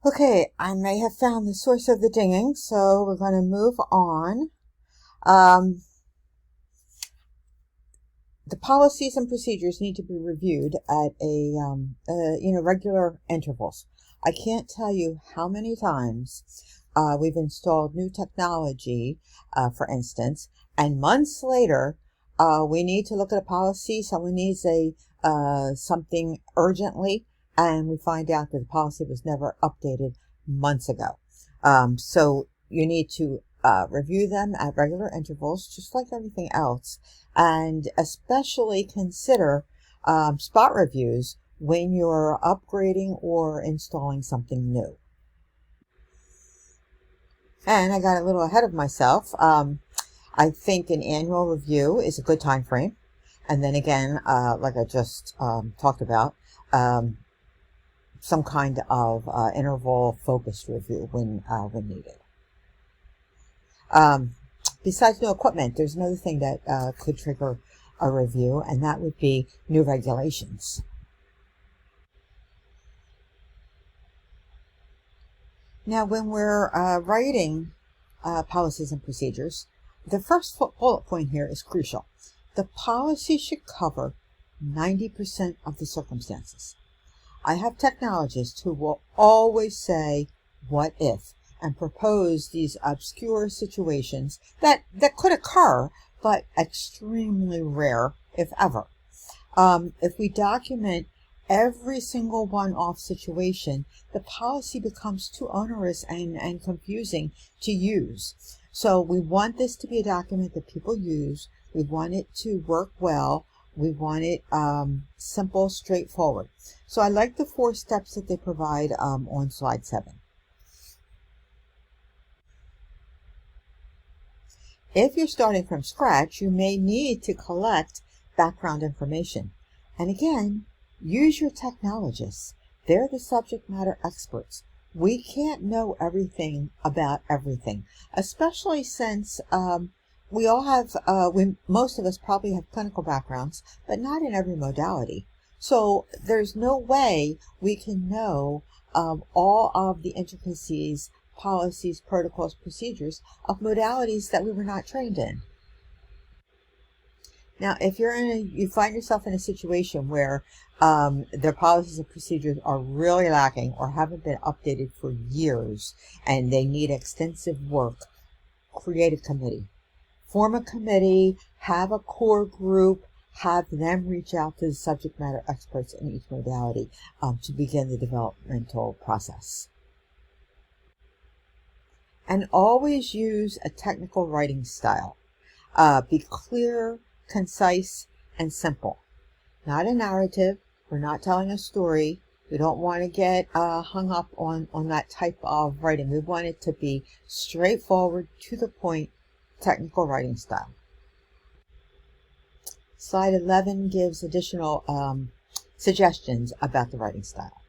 Okay, I may have found the source of the dinging, so we're going to move on. Um, the policies and procedures need to be reviewed at regular intervals. I can't tell you how many times we've installed new technology, for instance, and months later, we need to look at a policy. Someone needs something urgently, and we find out that the policy was never updated months ago. So you need to review them at regular intervals, just like everything else, and especially consider spot reviews when you're upgrading or installing something new. And I got a little ahead of myself. I think an annual review is a good time frame. And then again, like I just talked about, some kind of interval focused review when needed. Besides new equipment, there's another thing that could trigger a review, and that would be new regulations. Now, when we're writing policies and procedures, the first bullet point here is crucial. The policy should cover 90% of the circumstances. I have technologists who will always say, what if, and propose these obscure situations that could occur, but extremely rare, if ever. If we document every single one-off situation, the policy becomes too onerous and confusing to use. So we want this to be a document that people use. We want it to work well. We want it simple, straightforward. So I like the 4 steps that they provide on slide 7. If you're starting from scratch, you may need to collect background information. And again, use your technologists. They're the subject matter experts. We can't know everything about everything, especially since we all have, most of us probably have clinical backgrounds, but not in every modality. So there's no way we can know all of the intricacies, policies, protocols, procedures of modalities that we were not trained in. Now, if you find yourself in a situation where their policies and procedures are really lacking or haven't been updated for years and they need extensive work, create a committee. Form a committee, have a core group, have them reach out to the subject matter experts in each modality to begin the developmental process. And always use a technical writing style. Be clear, concise, and simple. Not a narrative. We're not telling a story. We don't want to get hung up on that type of writing. We want it to be straightforward, to the point, technical writing style. Slide 11 gives additional suggestions about the writing style.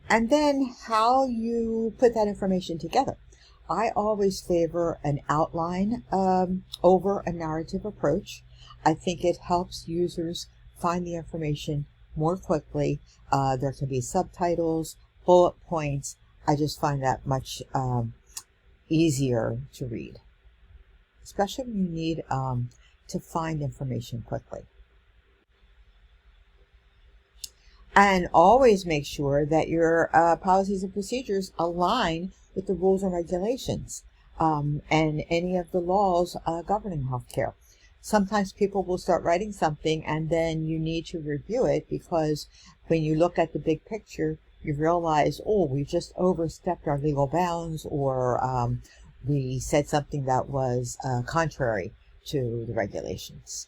And then how you put that information together. I always favor an outline over a narrative approach. I think it helps users find the information more quickly. There can be subtitles, bullet points. I just find that much easier to read, especially when you need to find information quickly. And always make sure that your policies and procedures align with the rules and regulations and any of the laws governing healthcare. Sometimes people will start writing something and then you need to review it, because when you look at the big picture, you realize, oh, we just overstepped our legal bounds, or we said something that was contrary to the regulations.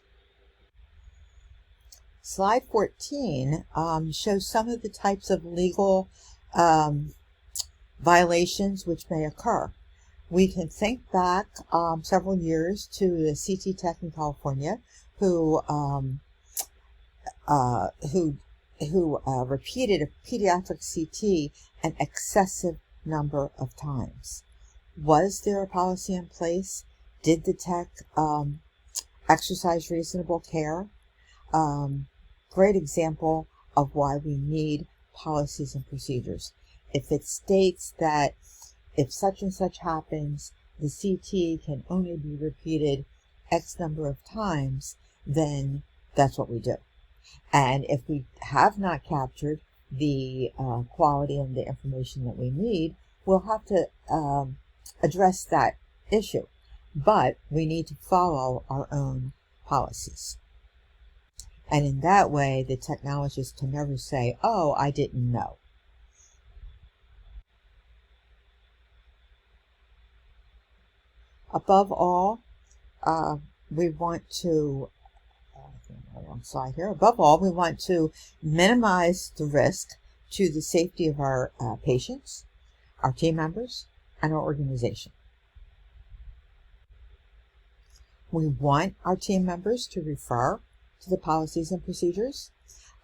Slide 14 shows some of the types of legal violations which may occur. We can think back several years to the CT Tech in California, who repeated a pediatric CT an excessive number of times. Was there a policy in place? Did the tech exercise reasonable care? Great example of why we need policies and procedures. If it states that if such and such happens, the CT can only be repeated X number of times, then that's what we do. And if we have not captured the quality and the information that we need, we'll have to address that issue. But we need to follow our own policies. And in that way, the technologist can never say, oh, I didn't know. Above all, we want to, wrong slide here. Above all, we want to minimize the risk to the safety of our patients, our team members, and our organization. We want our team members to refer to the policies and procedures.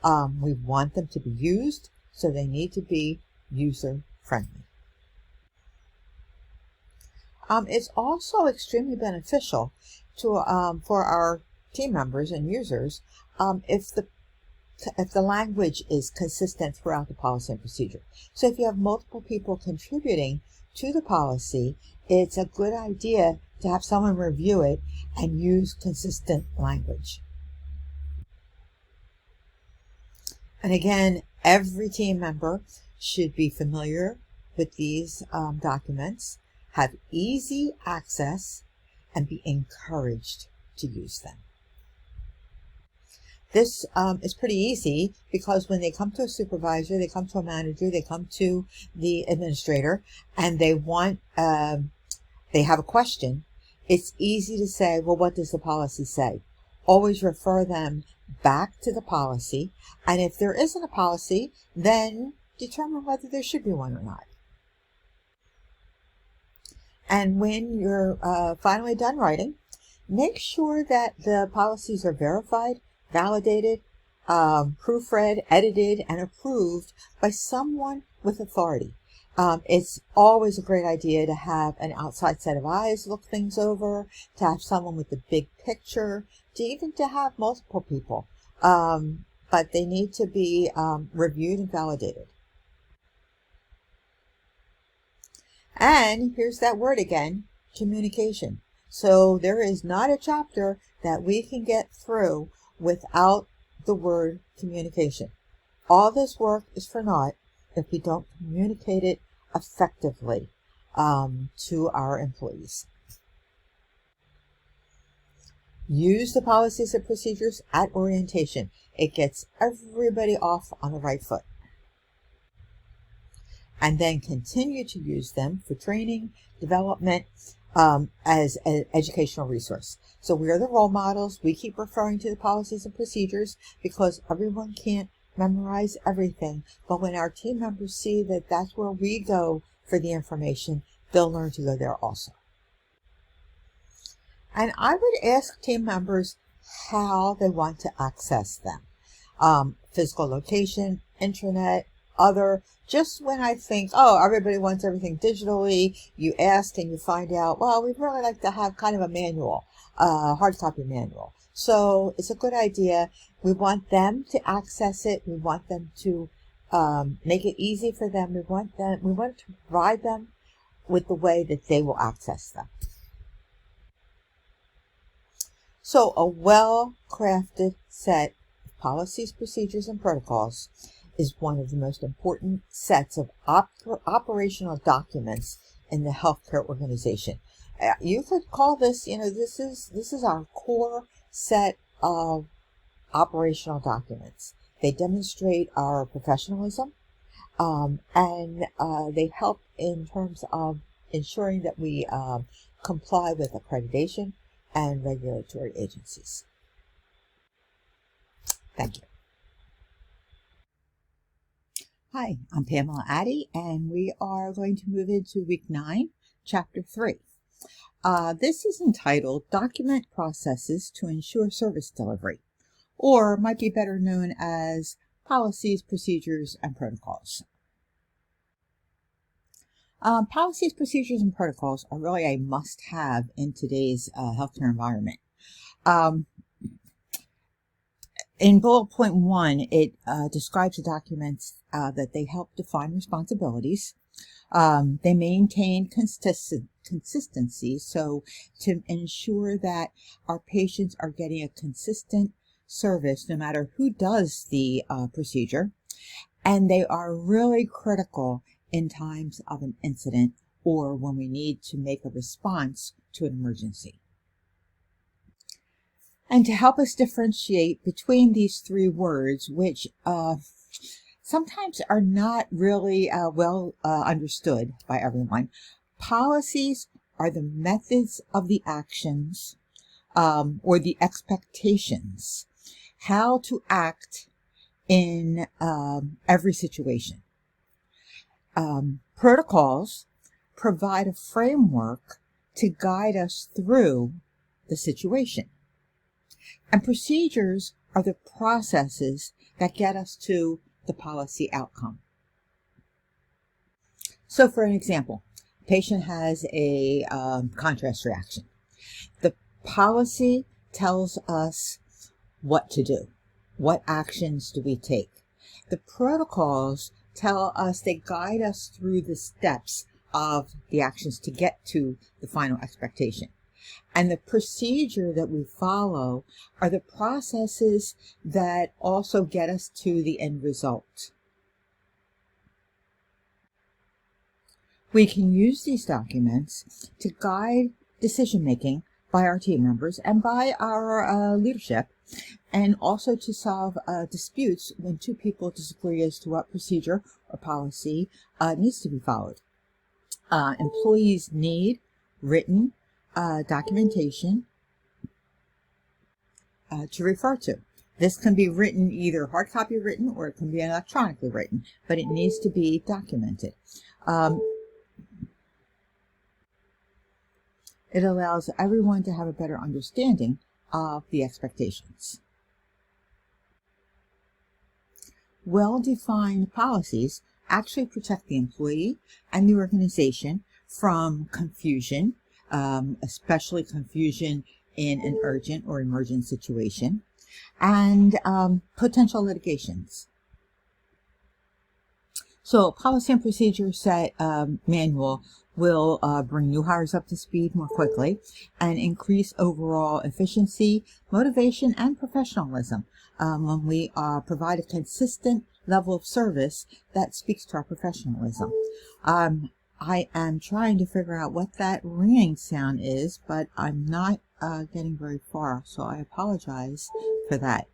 We want them to be used, so they need to be user-friendly. It's also extremely beneficial to for our team members and users if the language is consistent throughout the policy and procedure. So if you have multiple people contributing to the policy, it's a good idea to have someone review it and use consistent language. And again, every team member should be familiar with these documents, have easy access, and be encouraged to use them. This is pretty easy because when they come to a supervisor, they come to a manager, they come to the administrator, and they want, they have a question, it's easy to say, well, what does the policy say? Always refer them back to the policy, and if there isn't a policy, then determine whether there should be one or not. And when you're finally done writing, make sure that the policies are verified, validated, proofread, edited, and approved by someone with authority. It's always a great idea to have an outside set of eyes look things over, to have someone with the big picture, even to have multiple people. But they need to be reviewed and validated. And here's that word again, communication. So there is not a chapter that we can get through without the word communication. All this work is for naught if we don't communicate it effectively to our employees. Use the policies and procedures at orientation. It gets everybody off on the right foot. And then continue to use them for training, development, as an educational resource. So we are the role models. We keep referring to the policies and procedures because everyone can't memorize everything. But when our team members see that that's where we go for the information, they'll learn to go there also. And I would ask team members how they want to access them. Physical location, intranet, other. Just when I think, oh, everybody wants everything digitally, you ask and you find out, well, we'd really like to have kind of a manual, hard copy manual. So it's a good idea. We want them to access it. We want them to make it easy for them. We want to provide them with the way that they will access them. So a well-crafted set of policies, procedures, and protocols is one of the most important sets of operational documents in the healthcare organization. You could call this, this is our core set of operational documents. They demonstrate our professionalism, and they help in terms of ensuring that we comply with accreditation and regulatory agencies. Thank you. Hi, I'm Pamela Addy, and we are going to move into week 9, chapter 3. This is entitled Document Processes to Ensure Service Delivery, or might be better known as Policies, Procedures, and Protocols. Policies, procedures, and protocols are really a must-have in today's healthcare environment. In bullet point 1, it describes the documents that they help define responsibilities. They maintain consistency, so to ensure that our patients are getting a consistent service no matter who does the procedure. And they are really critical in times of an incident or when we need to make a response to an emergency. And to help us differentiate between these three words, which sometimes are not really well understood by everyone, policies are the methods of the actions or the expectations, how to act in every situation. Protocols provide a framework to guide us through the situation. And procedures are the processes that get us to the policy outcome. So for an example, a patient has a contrast reaction. The policy tells us what to do. What actions do we take? The protocols tell us, they guide us through the steps of the actions to get to the final expectation. And the procedure that we follow are the processes that also get us to the end result. We can use these documents to guide decision-making by our team members and by our leadership, and also to solve disputes when two people disagree as to what procedure or policy needs to be followed. Employees need written documentation to refer to. This can be written, either hard copy written or it can be electronically written, but it needs to be documented. It allows everyone to have a better understanding of the expectations. Well-defined policies actually protect the employee and the organization from confusion, especially confusion in an urgent or emergent situation, and potential litigations. So policy and procedure set manual will bring new hires up to speed more quickly and increase overall efficiency, motivation, and professionalism when we provide a consistent level of service that speaks to our professionalism. I am trying to figure out what that ringing sound is, but I'm not getting very far, so I apologize for that.